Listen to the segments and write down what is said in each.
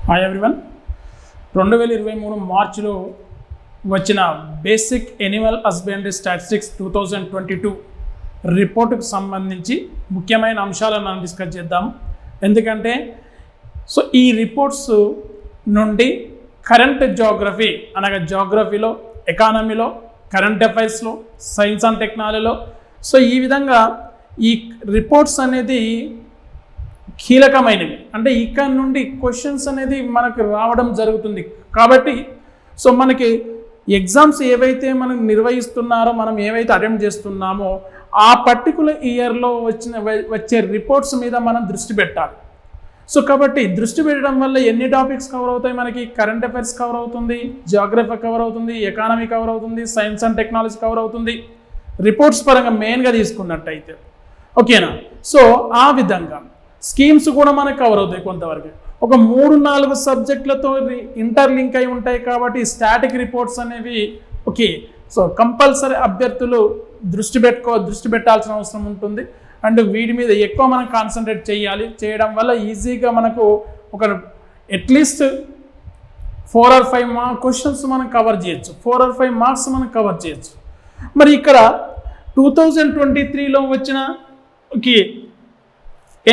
Hi everyone 2023 మార్చిలో వచ్చిన basic Animal husbandry statistics 2022 రిపోర్టుకు సంబంధించి ముఖ్యమైన అంశాలను మనం డిస్కస్ చేద్దాం. ఎందుకంటే ఈ రిపోర్ట్స్ నుండి కరెంట్ జియోగ్రఫీ అనగా జియోగ్రఫీలో, ఎకానమీలో, కరెంట్ అఫైర్స్లో, సైన్స్ అండ్ టెక్నాలజీలో ఈ విధంగా ఈ రిపోర్ట్స్ అనేది కీలకమైనవి. అంటే ఇక్కడ నుండి క్వశ్చన్స్ అనేది మనకు రావడం జరుగుతుంది. కాబట్టి మనకి ఎగ్జామ్స్ ఏవైతే మనం నిర్వహిస్తున్నారో, మనం ఏవైతే అటెంప్ట్ చేస్తున్నామో ఆ పర్టికులర్ ఇయర్లో వచ్చే రిపోర్ట్స్ మీద మనం దృష్టి పెట్టాలి. కాబట్టి దృష్టి పెట్టడం వల్ల ఎన్ని టాపిక్స్ కవర్ అవుతాయి? మనకి కరెంట్ అఫైర్స్ కవర్ అవుతుంది, జియోగ్రఫీ కవర్ అవుతుంది, ఎకానమీ కవర్ అవుతుంది, సైన్స్ అండ్ టెక్నాలజీ కవర్ అవుతుంది, రిపోర్ట్స్ పరంగా మెయిన్గా తీసుకున్నట్టయితే. ఓకేనా? ఆ విధంగా స్కీమ్స్ కూడా మనకు కవర్ అవుతాయి కొంతవరకు. ఒక 3-4 సబ్జెక్టులతో ఇంటర్లింక్ అయి ఉంటాయి. కాబట్టి స్టాటిక్ రిపోర్ట్స్ అనేవి కంపల్సరీ అభ్యర్థులు దృష్టి పెట్టాల్సిన అవసరం ఉంటుంది. అండ్ వీటి మీద ఎక్కువ మనం కాన్సన్ట్రేట్ చేయడం వల్ల ఈజీగా మనకు ఒక అట్లీస్ట్ 4 or 5 క్వశ్చన్స్ మనం కవర్ చేయొచ్చు, 4 or 5 మార్క్స్ మనం కవర్ చేయొచ్చు. మరి ఇక్కడ 2023లో వచ్చిన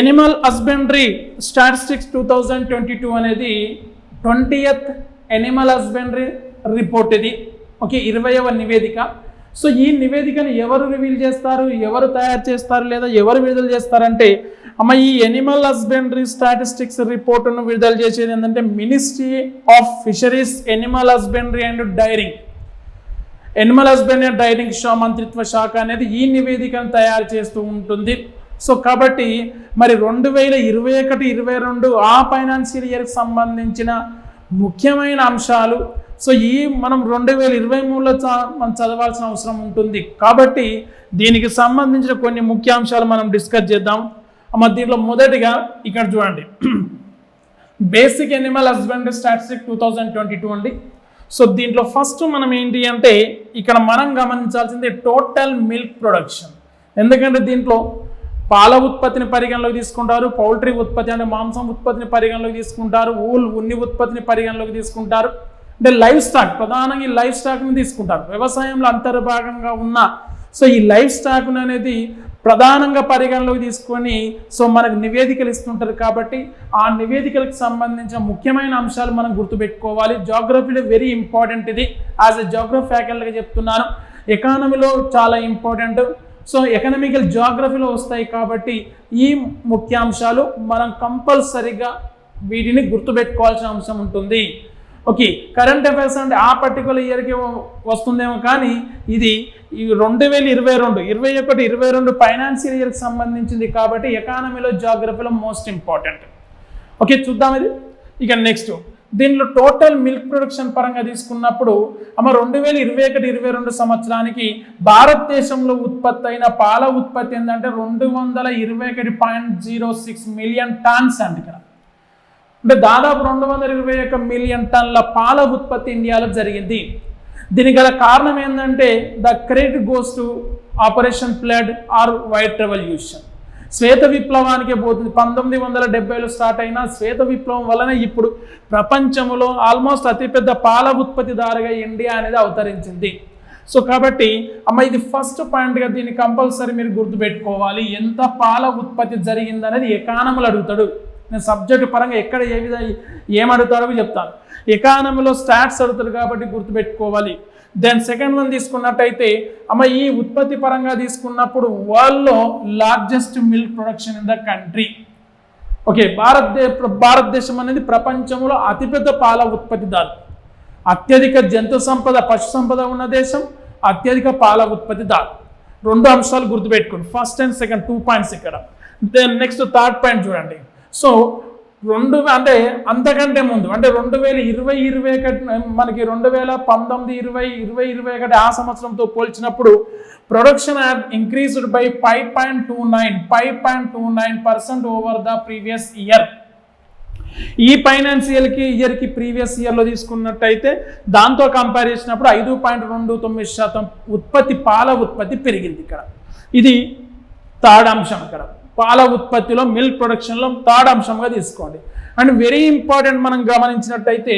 ఎనిమల్ హస్బెండరీ స్టాటిస్టిక్స్ 2022 అనేది 20th ఎనిమల్ హస్బెండరీ రిపోర్ట్. ఇది 20వ నివేదిక. ఈ నివేదికను ఎవరు రివీల్ చేస్తారు, ఎవరు తయారు చేస్తారు, లేదా ఎవరు విడుదల చేస్తారంటే ఈ ఎనిమల్ హస్బెండరీ స్టాటిస్టిక్స్ రిపోర్టును విడుదల చేసేది ఏంటంటే ministry of fisheries, Animal husbandry and daring, Animal husbandry and daring మంత్రిత్వ శాఖ అనేది ఈ నివేదికను తయారు చేస్తూ ఉంటుంది. కాబట్టి మరి 2021-22 ఆ ఫైనాన్షియల్ ఇయర్కి సంబంధించిన ముఖ్యమైన అంశాలు మనం 2023లో మనం చదవాల్సిన అవసరం ఉంటుంది. కాబట్టి దీనికి సంబంధించిన కొన్ని ముఖ్యాంశాలు మనం డిస్కస్ చేద్దాం. దీంట్లో మొదటిగా ఇక్కడ చూడండి, బేసిక్ ఎనిమల్ హస్బెండరీ స్టాటిస్టిక్స్ 2022 అండి. దీంట్లో ఫస్ట్ మనం ఏంటి అంటే ఇక్కడ మనం గమనించాల్సింది టోటల్ మిల్క్ ప్రొడక్షన్. ఎందుకంటే దీంట్లో పాల ఉత్పత్తిని పరిగణలోకి తీసుకుంటారు, పౌల్ట్రీ ఉత్పత్తి అంటే మాంసం ఉత్పత్తిని పరిగణలోకి తీసుకుంటారు, ఉన్ని ఉత్పత్తిని పరిగణలోకి తీసుకుంటారు, అంటే లైవ్ స్టాక్, ప్రధానంగా ఈ లైవ్ స్టాక్ని తీసుకుంటారు. వ్యవసాయంలో అంతర్భాగంగా ఉన్న ఈ లైవ్ స్టాక్ అనేది ప్రధానంగా పరిగణలోకి తీసుకొని మనకు నివేదికలు ఇస్తుంటారు. కాబట్టి ఆ నివేదికలకు సంబంధించిన ముఖ్యమైన అంశాలు మనం గుర్తుపెట్టుకోవాలి. జియోగ్రఫీలో వెరీ ఇంపార్టెంట్ ఇది. యాజ్ ఎ జియోగ్రఫీ ఫ్యాకల్టీగా చెప్తున్నాను. ఎకానమీలో చాలా ఇంపార్టెంట్. ఎకనామికల్ జియోగ్రఫీలో వస్తాయి. కాబట్టి ఈ ముఖ్యాంశాలు మనం కంపల్సరీగా వీటిని గుర్తుపెట్టుకోవాల్సిన అంశం ఉంటుంది. కరెంట్ అఫైర్స్ అంటే ఆ పర్టికులర్ ఇయర్కి వస్తుందేమో, కానీ ఇది 2022, 21, 22 ఫైనాన్షియల్ ఇయర్కి సంబంధించింది. కాబట్టి ఎకానమీలో, జియోగ్రఫీలో మోస్ట్ ఇంపార్టెంట్. చూద్దాం ఇది. ఇక నెక్స్ట్ దీనిలో టోటల్ మిల్క్ ప్రొడక్షన్ పరంగా తీసుకున్నప్పుడు 2021-22 సంవత్సరానికి భారతదేశంలో ఉత్పత్తి అయిన పాల ఉత్పత్తి ఏంటంటే 221.06 మిలియన్ టన్స్ అండి. ఇక్కడ అంటే దాదాపు 221 మిలియన్ టన్నుల పాల ఉత్పత్తి ఇండియాలో జరిగింది. దీనికి గల కారణం ఏంటంటే the credit goes to Operation flood or white Revolution. శ్వేత విప్లవానికే పోతుంది. 1970లో స్టార్ట్ అయిన శ్వేత విప్లవం వలన ఇప్పుడు ప్రపంచంలో ఆల్మోస్ట్ అతిపెద్ద పాల ఉత్పత్తిదారుగా ఇండియా అనేది అవతరించింది. కాబట్టి ఇది ఫస్ట్ పాయింట్గా దీన్ని కంపల్సరీ మీరు గుర్తుపెట్టుకోవాలి. ఎంత పాల ఉత్పత్తి జరిగిందనేది ఎకానమీలో అడుగుతాడు. నేను సబ్జెక్టు పరంగా ఎక్కడ ఏ విధంగా ఏమడుగుతాడో చెప్తాను. ఎకానమీలో స్టాట్స్ అడుగుతాడు కాబట్టి గుర్తుపెట్టుకోవాలి. దెన్ సెకండ్ వన్ తీసుకున్నట్టయితే ఈ ఉత్పత్తి పరంగా తీసుకున్నప్పుడు వరల్డ్లో largest milk production in the country. భారతదేశం అనేది ప్రపంచంలో అతిపెద్ద పాల ఉత్పత్తిదారు. అత్యధిక జంతు సంపద, పశు సంపద ఉన్న దేశం, అత్యధిక పాల ఉత్పత్తిదారు. 2 అంశాలు గుర్తుపెట్టుకోండి. ఫస్ట్ అండ్ సెకండ్ 2 పాయింట్స్ ఇక్కడ. దెన్ నెక్స్ట్ థర్డ్ పాయింట్ చూడండి. అంటే అంతకంటే ముందు అంటే 2020-21 మనకి 2019-20 ఆ సంవత్సరంతో పోల్చినప్పుడు production have increased by 5.29% over the previous year. ఈ ఫైనాన్షియల్ ఇయర్కి ప్రీవియస్ ఇయర్లో తీసుకున్నట్టయితే దాంతో కంపేర్ చేసినప్పుడు 5.29% పాల ఉత్పత్తి పెరిగింది. ఇక్కడ ఇది థర్డ్ అంశం. ఇక్కడ పాల ఉత్పత్తిలో, మిల్క్ ప్రొడక్షన్లో థర్డ్ అంశంగా తీసుకోండి. అండ్ వెరీ ఇంపార్టెంట్ మనం గమనించినట్టయితే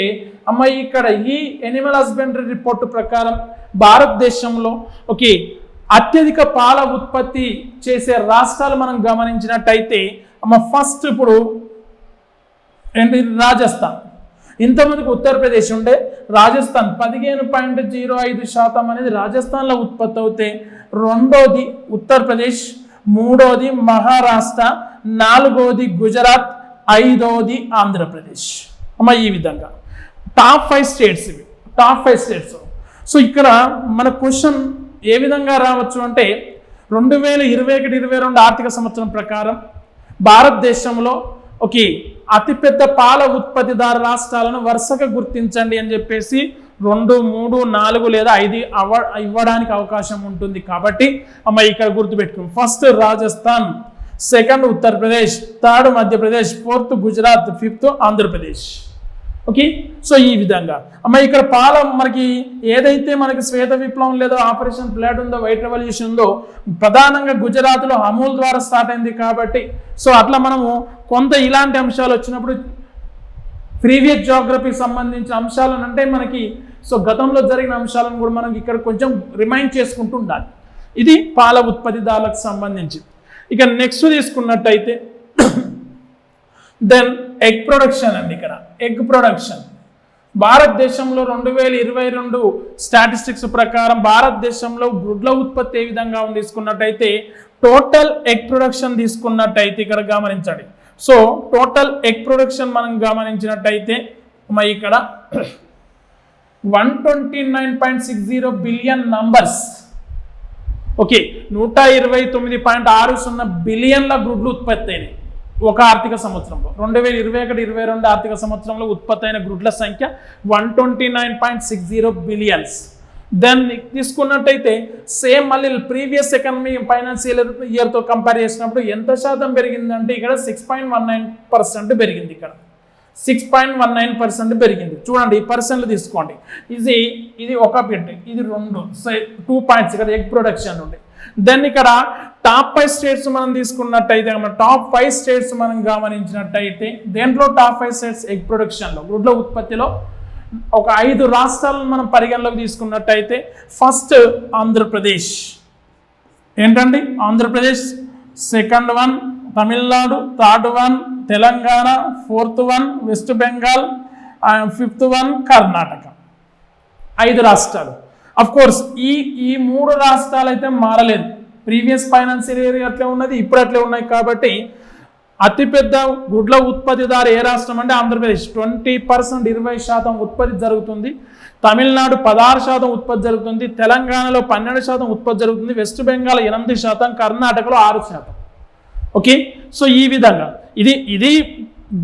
అమ్మ ఇక్కడ ఈ ఎనిమల్ హస్బెండరీ రిపోర్టు ప్రకారం భారతదేశంలో ఓకే అత్యధిక పాల ఉత్పత్తి చేసే రాష్ట్రాలు మనం గమనించినట్టయితే అమ్మ ఫస్ట్ ఇప్పుడు ఏంటి రాజస్థాన్. ఇంతమందికి ఉత్తరప్రదేశ్ ఉండే, రాజస్థాన్ 15.05% అనేది రాజస్థాన్లో ఉత్పత్తి అవుతే, రెండోది ఉత్తరప్రదేశ్, మూడోది మహారాష్ట్ర, నాలుగోది గుజరాత్, ఐదోది ఆంధ్రప్రదేశ్. అమ్మ ఈ విధంగా టాప్ 5 స్టేట్స్ ఇవి, టాప్ 5 స్టేట్స్. సో ఇక్కడ మన క్వశ్చన్ ఏ విధంగా రావచ్చు అంటే 2021-22 ఆర్థిక సంవత్సరం ప్రకారం భారతదేశంలో ఓకే అతిపెద్ద పాల ఉత్పత్తిదారు రాష్ట్రాలను వరుసగా గుర్తించండి అని చెప్పేసి 2, 3, 4 లేదా 5 ఇవ్వడానికి అవకాశం ఉంటుంది. కాబట్టి అమ్మ ఇక్కడ గుర్తుపెట్టుకుని first Rajasthan, second Uttar Pradesh, third Madhya Pradesh, fourth Gujarat, fifth Andhra Pradesh. Okay so ఈ విధంగా అమ్మ ఇక్కడ పాల మనకి ఏదైతే మనకి శ్వేత విప్లవం లేదా ఆపరేషన్ ఫ్లడ్ ఉందో, వైట్ రెవల్యూషన్ ఉందో ప్రధానంగా గుజరాత్లో అమూల్ ద్వారా స్టార్ట్ అయింది. కాబట్టి సో అట్లా మనము కొంత ఇలాంటి అంశాలు వచ్చినప్పుడు ప్రీవియస్ జాగ్రఫీకి సంబంధించిన అంశాలను అంటే మనకి సో గతంలో జరిగిన అంశాలను కూడా మనం ఇక్కడ కొంచెం రిమైండ్ చేసుకుంటూ ఉండాలి. ఇది పాల ఉత్పత్తిదారులకు సంబంధించి. ఇక నెక్స్ట్ తీసుకున్నట్టయితే దెన్ ఎగ్ ప్రొడక్షన్ అండి. ఇక్కడ ఎగ్ ప్రొడక్షన్ భారతదేశంలో 2022 స్టాటిస్టిక్స్ ప్రకారం భారతదేశంలో గుడ్ల ఉత్పత్తి ఏ విధంగా ఉంది తీసుకున్నట్టయితే టోటల్ ఎగ్ ప్రొడక్షన్ తీసుకున్నట్టయితే ఇక్కడ గమనించండి. సో టోటల్ ఎగ్ ప్రొడక్షన్ మనం గమనించినట్టయితే ఇక్కడ 129.60 బిలియన్ నంబర్స్ ఓకే 129.60 బిలియన్ల గుడ్లు ఉత్పత్తి అయినాయి ఒక ఆర్థిక సంవత్సరంలో. 2021-22 ఆర్థిక సంవత్సరంలో ఉత్పత్తి అయిన గుడ్ల సంఖ్య 129.60 బిలియన్స్. దెన్ తీసుకున్నట్టయితే సేమ్ మళ్ళీ ప్రీవియస్ ఎకనమీ ఫైనాన్షియల్ ఇయర్తో కంపేర్ చేసినప్పుడు ఎంత శాతం పెరిగిందంటే ఇక్కడ 6.19% పెరిగింది. ఇక్కడ 6.19% పెరిగింది. చూడండి ఈ పర్సెంట్లు తీసుకోండి. ఇది ఒక బిట్, ఇది 2 పాయింట్స్ ఇక్కడ ఎగ్ ప్రొడక్షన్ ఉండే. దెన్ ఇక్కడ టాప్ 5 స్టేట్స్ మనం తీసుకున్నట్టయితే టాప్ 5 స్టేట్స్ మనం గమనించినట్టయితే దేంట్లో టాప్ 5 స్టేట్స్ ఎగ్ ప్రొడక్షన్లో గుడ్ల ఉత్పత్తిలో ఒక 5 రాష్ట్రాలను మనం పరిగణలోకి తీసుకున్నట్టయితే ఫస్ట్ ఆంధ్రప్రదేశ్ ఏంటండి Andhra Pradesh, second one Tamil Nadu, third one Telangana, fourth one west Bengal, fifth one Karnataka. 5 రాష్ట్రాలు. అఫ్ కోర్స్ ఈ 3 రాష్ట్రాలు అయితే మారలేదు. ప్రీవియస్ ఫైనాన్షియల్ ఇయర్ అట్లే ఉన్నది, ఇప్పుడు అట్లే ఉన్నాయి. కాబట్టి అతిపెద్ద గుడ్ల ఉత్పత్తిదారు ఏ రాష్ట్రం అంటే ఆంధ్రప్రదేశ్ 20%, 20% ఉత్పత్తి జరుగుతుంది. తమిళనాడు 16% ఉత్పత్తి జరుగుతుంది. తెలంగాణలో 12% ఉత్పత్తి జరుగుతుంది. వెస్ట్ బెంగాల్ 8%, కర్ణాటకలో 6%. ఓకే సో ఈ విధంగా ఇది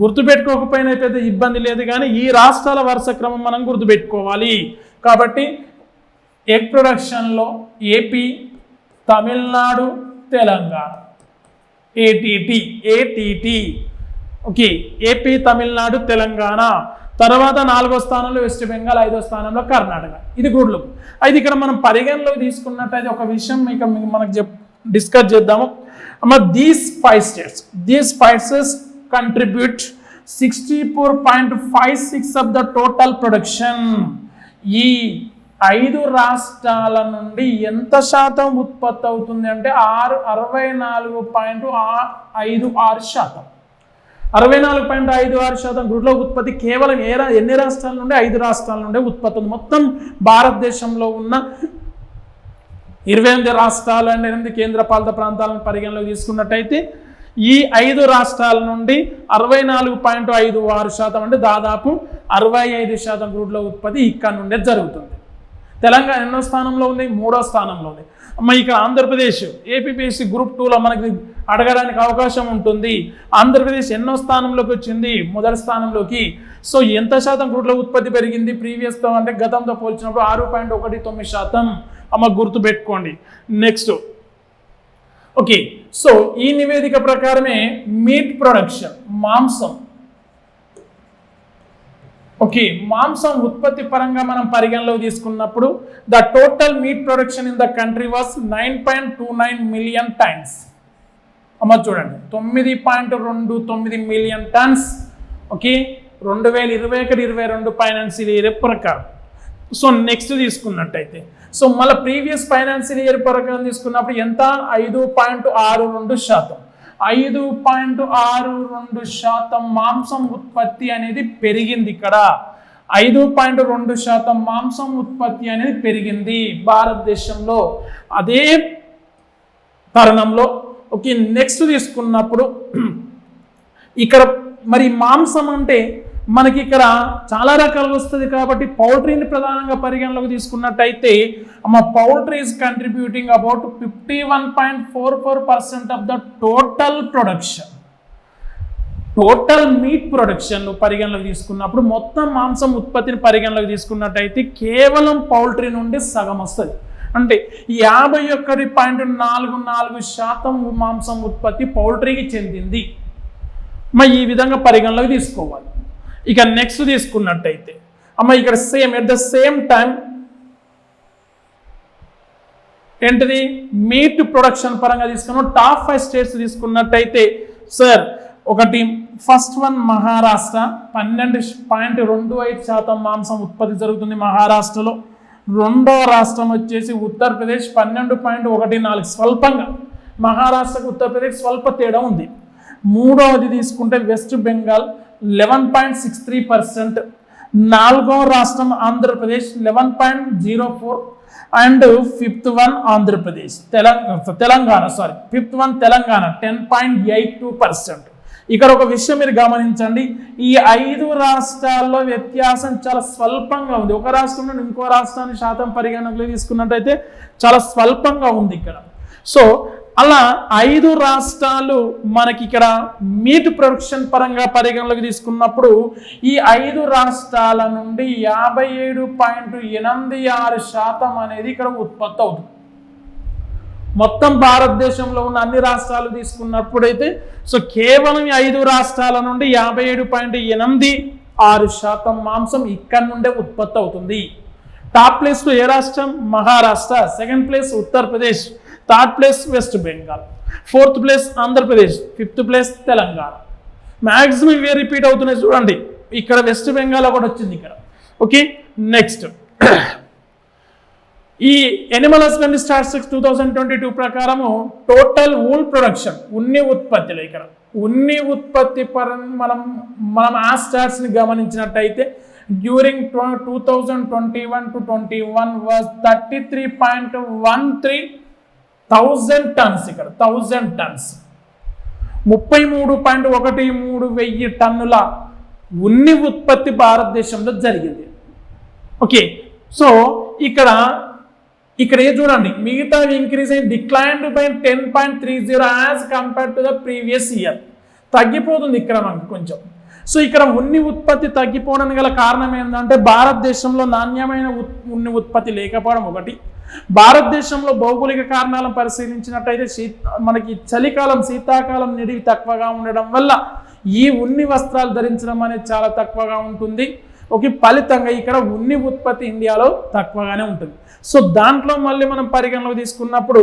గుర్తుపెట్టుకోకపోయినా పెద్ద ఇబ్బంది లేదు, కానీ ఈ రాష్ట్రాల వరుస క్రమం మనం గుర్తుపెట్టుకోవాలి. కాబట్టి ఎగ్ ప్రొడక్షన్లో ఏపీ, తమిళనాడు, తెలంగాణ, ఏటీటీ ఓకే ఏపీ, తమిళనాడు, తెలంగాణ. తర్వాత 4వ స్థానంలో వెస్ట్ బెంగాల్, 5వ స్థానంలో కర్ణాటక. ఇది గుడ్లు. అయితే ఇక్కడ మనం పరిగణలోకి తీసుకున్నట్టయితే ఒక విషయం ఇక మనకు డిస్కస్ చేద్దాము. These 5 states contribute 64.56 of the total production. ఈ 5 రాష్ట్రాల నుండి ఎంత శాతం ఉత్పత్తి అవుతుంది అంటే 64.56%. 64.56% గుడ్ల ఉత్పత్తి కేవలం ఎన్ని రాష్ట్రాల నుండి? 5 రాష్ట్రాల నుండి ఉత్పత్తి ఉంది. మొత్తం భారతదేశంలో ఉన్న 28 రాష్ట్రాలు అండ్ 8 కేంద్రపాలిత ప్రాంతాలను పరిగణలోకి తీసుకున్నట్టయితే ఈ 5 రాష్ట్రాల నుండి 64.56% అంటే దాదాపు 65% గుడ్ల ఉత్పత్తి ఇక్కడ నుండే జరుగుతుంది. తెలంగాణ ఎన్నో స్థానంలో ఉంది? 3వ స్థానంలో ఉంది. ఇక్కడ ఆంధ్రప్రదేశ్ ఏపీపీఎస్సీ గ్రూప్ 2లో మనకి అడగడానికి అవకాశం ఉంటుంది. ఆంధ్రప్రదేశ్ ఎన్నో స్థానంలోకి వచ్చింది? 1వ స్థానంలోకి. సో ఎంత శాతం గుడ్ల ఉత్పత్తి పెరిగింది ప్రీవియస్తో అంటే గతంతో పోల్చినప్పుడు? 6.19%. గుర్తుపెట్టుకోండి. నెక్స్ట్ ఓకే సో ఈ నివేదిక ప్రకారమే మీట్ ప్రొడక్షన్, మాంసం ఓకే మాంసం ఉత్పత్తి పరంగా మనం పరిగణలోకి తీసుకున్నప్పుడు the total meat production in the country was 9.29 million tons. చూడండి 9.29 million tons okay 2021-22 financial year ప్రకారం. సో నెక్స్ట్ తీసుకున్నట్టయితే సో మళ్ళీ ప్రీవియస్ ఫైనాన్షియల్ ఇయర్ ప్రకారం తీసుకున్నప్పుడు ఎంత 5.62%. 5.62% మాంసం ఉత్పత్తి అనేది పెరిగింది. ఇక్కడ 5.2% మాంసం ఉత్పత్తి అనేది పెరిగింది భారతదేశంలో. అదే తరుణంలో ఓకే నెక్స్ట్ తీసుకున్నప్పుడు ఇక్కడ మరి మాంసం అంటే మనకి ఇక్కడ చాలా రకాలుగా వస్తుంది కాబట్టి పౌల్ట్రీని ప్రధానంగా పరిగణలోకి తీసుకున్నట్టయితే poultry is contributing about 51.44% of the total production. Total meat production పరిగణలోకి తీసుకున్నప్పుడు మొత్తం మాంసం ఉత్పత్తిని పరిగణలోకి తీసుకున్నట్టయితే కేవలం పౌల్ట్రీ నుండి సగం వస్తుంది. అంటే 51.44% మాంసం ఉత్పత్తి పౌల్ట్రీకి చెందింది. మరి ఈ విధంగా పరిగణలోకి తీసుకోవాలి. ఇక నెక్స్ట్ తీసుకున్నట్టయితే ఇక్కడ same at the same time ఏంటిది మీట్ ప్రొడక్షన్ పరంగా తీసుకున్నాం. టాప్ 5 స్టేట్స్ తీసుకున్నట్టయితే సార్ ఒకటి ఫస్ట్ వన్ మహారాష్ట్ర 12.25% మాంసం ఉత్పత్తి జరుగుతుంది మహారాష్ట్రలో. రెండవ రాష్ట్రం వచ్చేసి ఉత్తరప్రదేశ్ 12.14%, స్వల్పంగా మహారాష్ట్రకు ఉత్తరప్రదేశ్ స్వల్ప తేడా ఉంది. మూడవది తీసుకుంటే వెస్ట్ బెంగాల్ 11.63%. నాలుగవ రాష్ట్రం Andhra Pradesh 11.04%. And fifth one Andhra Pradesh Telangana fifth one Telangana 10.82%. ఇక్కడ ఒక విషయం మీరు గమనించండి, ఈ 5 రాష్ట్రాల్లో వ్యత్యాసం చాలా స్వల్పంగా ఉంది. ఒక రాష్ట్రం నుండి ఇంకో రాష్ట్రాన్ని శాతం పరిగణనలోకి తీసుకున్నట్టయితే చాలా స్వల్పంగా ఉంది ఇక్కడ. సో అలా 5 రాష్ట్రాలు మనకి ఇక్కడ మీట్ ప్రొడక్షన్ పరంగా పరిగణలోకి తీసుకున్నప్పుడు ఈ 5 రాష్ట్రాల నుండి 57.86% అనేది ఇక్కడ ఉత్పత్తి అవుతుంది. మొత్తం భారతదేశంలో ఉన్న అన్ని రాష్ట్రాలు తీసుకున్నప్పుడైతే సో కేవలం 5 రాష్ట్రాల నుండి 57.86% మాంసం ఇక్కడ నుండే ఉత్పత్తి అవుతుంది. టాప్ ప్లేస్లో ఏ రాష్ట్రం? Maharashtra. Second place Uttar Pradesh. Third place west Bengal. Fourth place Andhra Pradesh. Fifth place Telangana. Maximum ఇవే రిపీట్ అవుతున్నాయి చూడండి. ఇక్కడ వెస్ట్ బెంగాల్ ఒకటి వచ్చింది ఇక్కడ. ఓకే నెక్స్ట్ ఈ ఎనిమల్ హస్బెండరీ స్టాటిస్టిక్స్ 2022 ప్రకారము టోటల్ వూల్ ప్రొడక్షన్ ఉన్ని ఉత్పత్తిలో ఇక్కడ ఉన్ని ఉత్పత్తి మనం ఆ స్టాట్స్ని గమనించినట్టయితే డ్యూరింగ్ 2021-21 వాజ్ 33.13 1000 టన్స్. ఇక్కడ 1000 టన్స్ 33.13 టన్నుల ఉన్ని ఉత్పత్తి భారతదేశంలో జరిగింది. ఓకే సో ఇక్కడ ఏ చూడండి మిగతా ఇంక్రీజ్ అయింది declined by 10.30 as compared to the previous year. తగ్గిపోతుంది ఇక్కడ మనకు కొంచెం. సో ఇక్కడ ఉన్ని ఉత్పత్తి తగ్గిపోవడానికి గల కారణం ఏంటంటే భారతదేశంలో నాణ్యమైన ఉన్ని ఉత్పత్తి లేకపోవడం ఒకటి. భారతదేశంలో భౌగోళిక కారణాలను పరిశీలించినట్టయితే మనకి చలికాలం శీతాకాలం నిడివి తక్కువగా ఉండడం వల్ల ఈ ఉన్ని వస్త్రాలు ధరించడం అనేది చాలా తక్కువగా ఉంటుంది. ఓకే ఫలితంగా ఇక్కడ ఉన్ని ఉత్పత్తి ఇండియాలో తక్కువగానే ఉంటుంది. సో దాంట్లో మళ్ళీ మనం పరిగణలోకి తీసుకున్నప్పుడు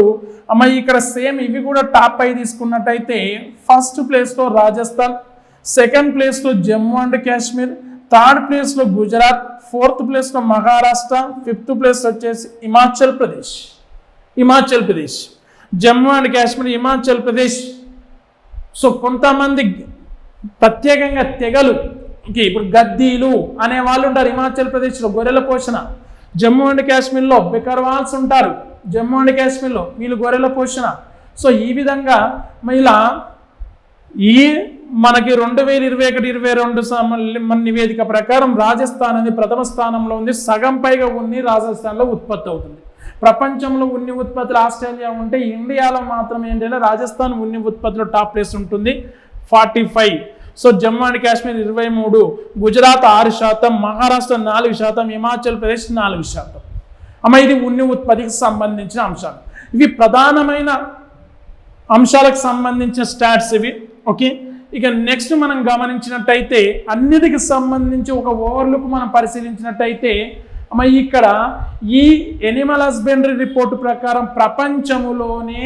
ఇక్కడ సేమ్ ఇవి కూడా టాప్ 5 తీసుకున్నట్టయితే ఫస్ట్ ప్లేస్లో రాజస్థాన్, సెకండ్ ప్లేస్లో జమ్మూ అండ్ కాశ్మీర్, థర్డ్ ప్లేస్లో గుజరాత్, ఫోర్త్ ప్లేస్లో మహారాష్ట్ర, ఫిఫ్త్ ప్లేస్ వచ్చేసి హిమాచల్ ప్రదేశ్. జమ్మూ అండ్ కాశ్మీర్, హిమాచల్ ప్రదేశ్. సో కొంతమంది ప్రత్యేకంగా తెగలు ఇప్పుడు గద్దీలు అనే వాళ్ళు ఉంటారు హిమాచల్ ప్రదేశ్లో, గొర్రెల పోషణ. జమ్మూ అండ్ కాశ్మీర్లో బెకర్వాల్స్ ఉంటారు, జమ్మూ అండ్ కాశ్మీర్లో వీళ్ళు గొర్రెల పోషణ. సో ఈ విధంగా ఇలా ఈ మనకి 2021-22 నివేదిక ప్రకారం రాజస్థాన్ అనేది ప్రథమ స్థానంలో ఉంది. సగం పైగా ఉన్ని రాజస్థాన్లో ఉత్పత్తి అవుతుంది. ప్రపంచంలో ఉన్ని ఉత్పత్తులు ఆస్ట్రేలియా ఉంటే ఇండియాలో మాత్రం ఏంటంటే రాజస్థాన్ ఉన్ని ఉత్పత్తిలో టాప్ ప్లేస్ ఉంటుంది 45. So Jammu and Kashmir 23, Gujarat 6%, Maharashtra 4%, Himachal Pradesh 4%. ఇది ఉన్ని ఉత్పత్తికి సంబంధించిన అంశాలు. ఇవి ప్రధానమైన అంశాలకు సంబంధించిన స్టాట్స్ ఇవి. ఓకే ఇక నెక్స్ట్ మనం గమనించినట్టయితే అన్నిటికి సంబంధించి ఒక ఓవర్లుక్ మనం పరిశీలించినట్టయితే ఇక్కడ ఈ ఎనిమల్ హస్బెండరీ రిపోర్టు ప్రకారం ప్రపంచంలోనే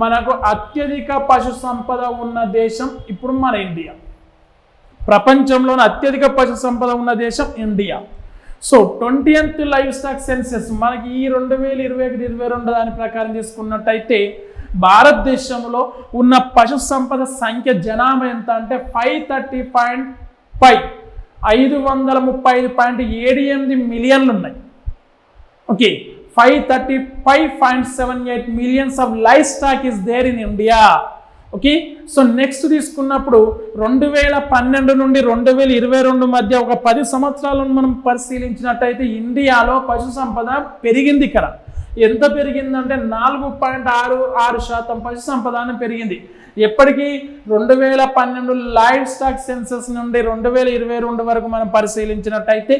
మనకు అత్యధిక పశు సంపద ఉన్న దేశం ఇప్పుడు మన ఇండియా. ప్రపంచంలోని అత్యధిక పశు సంపద ఉన్న దేశం India. So 20th livestock census మనకి ఈ 2021-22 దాని ప్రకారం తీసుకున్నట్టయితే భారతదేశంలో ఉన్న పశు సంపద సంఖ్య జనాభా ఎంత అంటే 535.78 మిలియన్లు ఉన్నాయి. Okay, 535.78 millions of livestock is there in India. Okay, so next తీసుకున్నప్పుడు 2012 నుండి 2022 మధ్య ఒక 10 సంవత్సరాలను మనం పరిశీలించినట్టయితే ఇండియాలో పశు సంపద పెరిగింది. ఇక్కడ ఎంత పెరిగిందంటే 4.66% పశు సంపద పెరిగింది. ఎప్పటికీ 2012 లైవ్ స్టాక్ సెన్సస్ నుండి 2022 వరకు మనం పరిశీలించినట్టయితే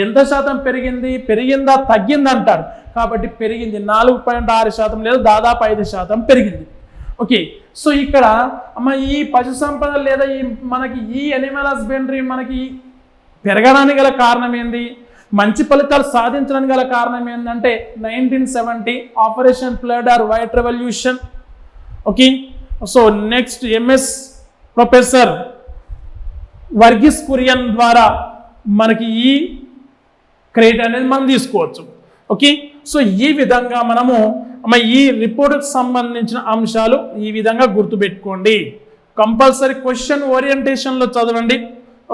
ఎంత శాతం పెరిగింది, పెరిగిందా తగ్గింది అంటారు. కాబట్టి పెరిగింది 4.6% లేదా దాదాపు 5% పెరిగింది. ఓకే, సో ఇక్కడ అమ్మ ఈ పశు సంపద లేదా మనకి ఈ ఎనిమల్ హస్బెండరీ మనకి పెరగడానికి గల కారణం ఏంది, మంచి ఫలితాలు సాధించడానికి గల కారణం ఏంటంటే 1970 operation flood or white revolution. Okay, so next MS professor Varghese Kurien ద్వారా మనకి ఈ క్రెడిట్ అనేది మనం తీసుకోవచ్చు. ఓకే, సో ఈ విధంగా మనము ఈ రిపోర్ట్కి సంబంధించిన అంశాలు ఈ విధంగా గుర్తుపెట్టుకోండి. కంపల్సరీ క్వశ్చన్ ఓరియంటేషన్లో చదవండి.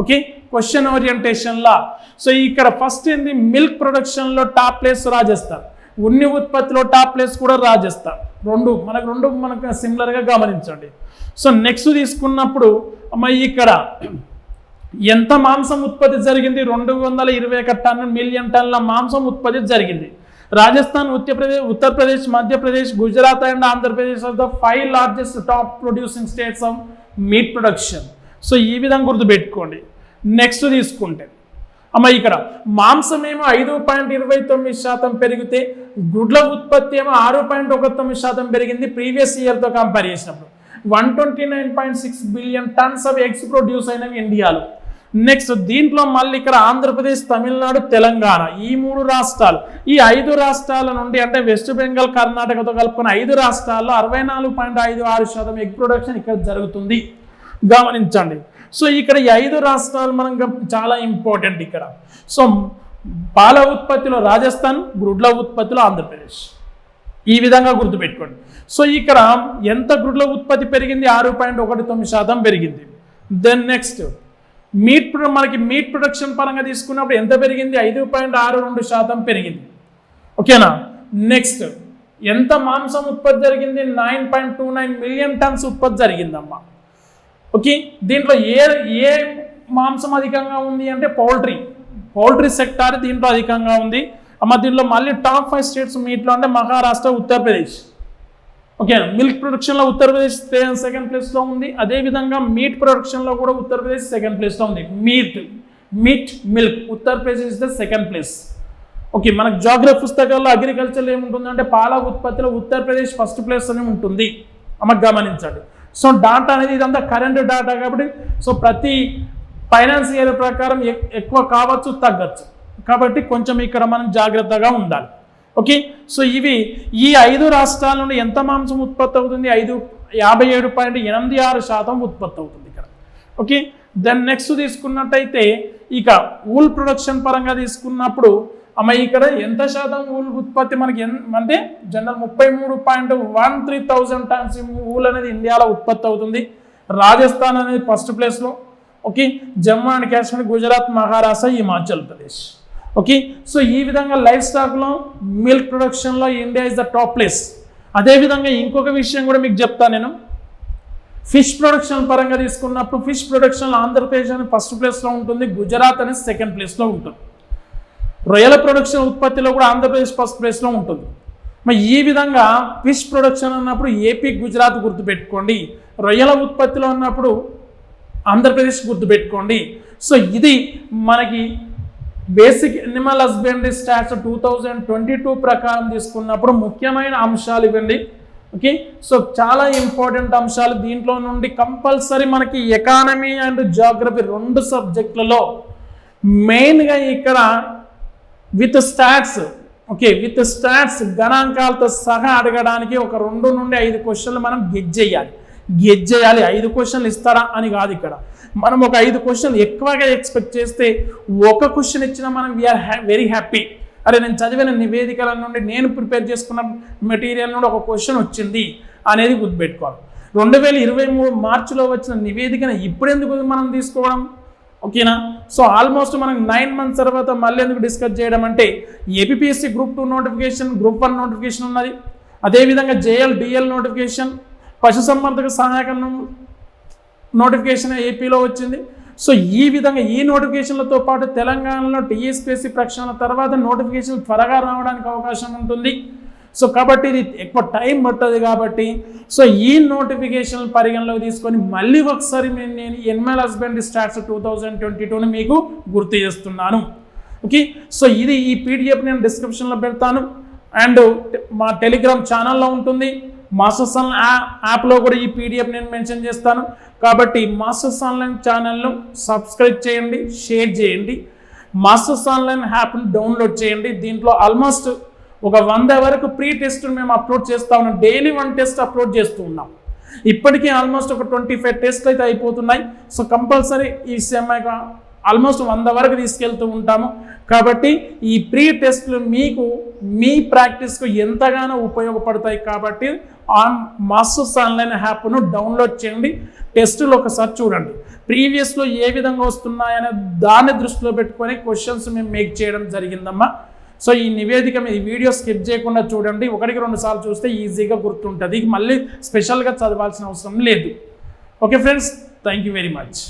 ఓకే, క్వశ్చన్ ఓరియంటేషన్లా సో ఇక్కడ ఫస్ట్ ఏంది, మిల్క్ ప్రొడక్షన్లో టాప్ ప్లేస్ రాజస్థాన్, ఉన్ని ఉత్పత్తిలో టాప్ ప్లేస్ కూడా రాజస్థాన్. రెండు మనకు సిమిలర్గా గమనించండి. సో నెక్స్ట్ తీసుకున్నప్పుడు ఇక్కడ ఎంత మాంసం ఉత్పత్తి జరిగింది, 221 మిలియన్ టన్నుల మాంసం ఉత్పత్తి జరిగింది. Rajasthan, Uttar Pradesh, Madhya Pradesh, Gujarat and Andhra Pradesh are the 5 largest top producing states of meat production. So ఈ విధంగా గుర్తుపెట్టుకోండి. నెక్స్ట్ తీసుకుంటే ఇక్కడ మాంసం ఏమో 5.29% పెరిగితే గుడ్ల ఉత్పత్తి ఏమో 6.19% పెరిగింది ప్రీవియస్ ఇయర్తో కంపేర్ చేసినప్పుడు. 129.6 billion tons of eggs produce అయినవి ఇండియాలో. నెక్స్ట్ దీంట్లో మళ్ళీ ఇక్కడ ఆంధ్రప్రదేశ్, తమిళనాడు, తెలంగాణ ఈ 3 రాష్ట్రాలు, ఈ 5 రాష్ట్రాల నుండి అంటే వెస్ట్ బెంగాల్, కర్ణాటకతో కలుపుకున్న 5 రాష్ట్రాల్లో 64.56% ఎగ్ ప్రొడక్షన్ ఇక్కడ జరుగుతుంది. గమనించండి. సో ఇక్కడ ఈ 5 రాష్ట్రాలు మనం చాలా ఇంపార్టెంట్ ఇక్కడ. సో పాల ఉత్పత్తిలో రాజస్థాన్, గుడ్ల ఉత్పత్తిలో ఆంధ్రప్రదేశ్. ఈ విధంగా గుర్తుపెట్టుకోండి. సో ఇక్కడ ఎంత గుడ్ల ఉత్పత్తి పెరిగింది, 6.19% పెరిగింది. దెన్ నెక్స్ట్ మనకి మీట్ ప్రొడక్షన్ పరంగా తీసుకున్నప్పుడు ఎంత పెరిగింది, 5.62% పెరిగింది. ఓకేనా. నెక్స్ట్ ఎంత మాంసం ఉత్పత్తి జరిగింది, 9.29 మిలియన్ టన్స్ ఉత్పత్తి జరిగిందమ్మా. ఓకే, దీంట్లో ఏ మాంసం అధికంగా ఉంది అంటే పౌల్ట్రీ సెక్టార్ దీంట్లో అధికంగా ఉంది అమ్మ. దీంట్లో మళ్ళీ టాప్ 5 స్టేట్స్ మీట్లో అంటే మహారాష్ట్ర, ఉత్తరప్రదేశ్. ఓకే, మిల్క్ ప్రొడక్షన్లో ఉత్తరప్రదేశ్ సెకండ్ ప్లేస్లో ఉంది. అదేవిధంగా మీట్ ప్రొడక్షన్లో కూడా ఉత్తరప్రదేశ్ సెకండ్ ప్లేస్లో ఉంది. Milk Uttar Pradesh is the second place. Okay, మనకు జాగ్రఫీ పుస్తకాల్లో అగ్రికల్చర్లో ఏముంటుందంటే పాల ఉత్పత్తిలో ఉత్తరప్రదేశ్ ఫస్ట్ ప్లేస్ అని ఉంటుంది అమ్మ. గమనించండి. సో డాటా అనేది ఇదంతా కరెంట్ డాటా కాబట్టి సో ప్రతి ఫైనాన్స్ ఇయర్ ప్రకారం ఎక్కువ కావచ్చు, తగ్గచ్చు. కాబట్టి కొంచెం ఇక్కడ మనం జాగ్రత్తగా ఉండాలి. ఓకే, సో ఇవి ఈ 5 రాష్ట్రాల నుండి ఎంత మాంసం ఉత్పత్తి అవుతుంది, 57.86% ఉత్పత్తి అవుతుంది ఇక్కడ. ఓకే, దెన్ నెక్స్ట్ తీసుకున్నట్టయితే ఇక ఊల్ ప్రొడక్షన్ పరంగా తీసుకున్నప్పుడు ఇక్కడ ఎంత శాతం ఊల్ ఉత్పత్తి మనకి అంటే జనరల్ 33.13,000 టన్స్ ఊల్ అనేది ఇండియాలో ఉత్పత్తి అవుతుంది. రాజస్థాన్ అనేది ఫస్ట్ ప్లేస్లో. Okay, Jammu and Kashmir, Gujarat, Maharashtra, Himachal Pradesh. Okay, so ఈ విధంగా లైఫ్ స్టాక్లో మిల్క్ ప్రొడక్షన్లో India is the top place. అదేవిధంగా ఇంకొక విషయం కూడా మీకు చెప్తాను నేను. ఫిష్ ప్రొడక్షన్ పరంగా తీసుకున్నప్పుడు ఫిష్ ప్రొడక్షన్లో ఆంధ్రప్రదేశ్ అనేది ఫస్ట్ ప్లేస్లో ఉంటుంది, గుజరాత్ అనేది సెకండ్ ప్లేస్లో ఉంటుంది. రొయ్యల ప్రొడక్షన్ ఉత్పత్తిలో కూడా ఆంధ్రప్రదేశ్ ఫస్ట్ ప్లేస్లో ఉంటుంది. మరి ఈ విధంగా ఫిష్ ప్రొడక్షన్ అన్నప్పుడు ఏపీ, గుజరాత్ గుర్తుపెట్టుకోండి. రొయ్యల ఉత్పత్తిలో ఉన్నప్పుడు ఆంధ్రప్రదేశ్ గుర్తుపెట్టుకోండి. సో ఇది మనకి బేసిక్ ఎనిమల్ హస్బెండరీ స్టాట్స్ 2022 ప్రకారం తీసుకున్నప్పుడు ముఖ్యమైన అంశాలు ఇవ్వండి. ఓకే, సో చాలా ఇంపార్టెంట్ అంశాలు. దీంట్లో నుండి కంపల్సరీ మనకి ఎకానమీ అండ్ జియోగ్రఫీ 2 సబ్జెక్టులలో మెయిన్గా ఇక్కడ with stats. Okay, with stats గణాంకాలతో సహా అడగడానికి ఒక 2 నుండి 5 క్వశ్చన్లు మనం గెజ్ చేయాలి. 5 క్వశ్చన్లు ఇస్తారా అని కాదు ఇక్కడ. మనం ఒక 5 క్వశ్చన్ ఎక్కువగా ఎక్స్పెక్ట్ చేస్తే ఒక క్వశ్చన్ ఇచ్చినా మనం వీఆర్ వెరీ హ్యాపీ. అరే నేను చదివిన నివేదికల నుండి నేను ప్రిపేర్ చేసుకున్న మెటీరియల్ నుండి ఒక క్వశ్చన్ వచ్చింది అనేది గుర్తుపెట్టుకోవాలి. 2023 మార్చిలో వచ్చిన నివేదికను ఇప్పుడెందుకు మనం తీసుకోవడం, ఓకేనా? సో ఆల్మోస్ట్ మనకు 9 మంత్స్ తర్వాత మళ్ళీ ఎందుకు డిస్కస్ చేయడం అంటే APSC group 2 notification, group 1 notification ఉన్నది. అదేవిధంగా జేఎల్ డిఎల్ నోటిఫికేషన్, పశుసంవర్ధక సహాయక నోటిఫికేషన్ ఏపీలో వచ్చింది. సో ఈ విధంగా ఈ నోటిఫికేషన్లతో పాటు తెలంగాణలో టీఎస్పీఎస్సీ ప్రకటన తర్వాత నోటిఫికేషన్ త్వరగా రావడానికి అవకాశం ఉంటుంది. సో కాబట్టి ఇది ఎక్కువ టైం పడుతుంది కాబట్టి సో ఈ నోటిఫికేషన్ పరిగణలోకి తీసుకొని మళ్ళీ ఒకసారి నేను ఎనిమల్ హస్బెండరీ స్టాట్స్ 2022ని మీకు గుర్తు చేస్తున్నాను. ఓకే, సో ఇది ఈ పీడిఎఫ్ నేను డిస్క్రిప్షన్లో పెడతాను అండ్ మా టెలిగ్రామ్ ఛానల్లో ఉంటుంది. మాస్టర్స్ ఆన్లైన్ యాప్లో కూడా ఈ పీడిఎఫ్ నేను మెన్షన్ చేస్తాను. కాబట్టి మాస్టర్స్ ఆన్లైన్ ఛానల్ను సబ్స్క్రైబ్ చేయండి, షేర్ చేయండి. మాస్టర్స్ ఆన్లైన్ యాప్ను డౌన్లోడ్ చేయండి. దీంట్లో ఆల్మోస్ట్ ఒక 100 వరకు ప్రీ టెస్ట్ మేము అప్లోడ్ చేస్తూ ఉన్నాం. డైలీ 1 టెస్ట్ అప్లోడ్ చేస్తూ ఉన్నాం. ఇప్పటికీ ఆల్మోస్ట్ ఒక 25 టెస్ట్లు అయితే అయిపోతున్నాయి. సో కంపల్సరీ ఈ సెమ్గా ఆల్మోస్ట్ 100 వరకు తీసుకెళ్తూ ఉంటాము. కాబట్టి ఈ ప్రీ టెస్ట్లు మీకు మీ ప్రాక్టీస్కు ఎంతగానో ఉపయోగపడతాయి. కాబట్టి మాస్టర్స్ ఆన్లైన్ యాప్ను డౌన్లోడ్ చేయండి. టెస్టులు ఒకసారి చూడండి, ప్రీవియస్లో ఏ విధంగా వస్తున్నాయనే దాన్ని దృష్టిలో పెట్టుకొని క్వశ్చన్స్ మేము మేక్ చేయడం జరిగిందమ్మా. సో ఈ నివేదిక ఈ వీడియో స్కిప్ చేయకుండా చూడండి. 1-2 సార్లు చూస్తే ఈజీగా గుర్తుంటుంది. మళ్ళీ స్పెషల్గా చదవాల్సిన అవసరం లేదు. Okay friends, thank you very much.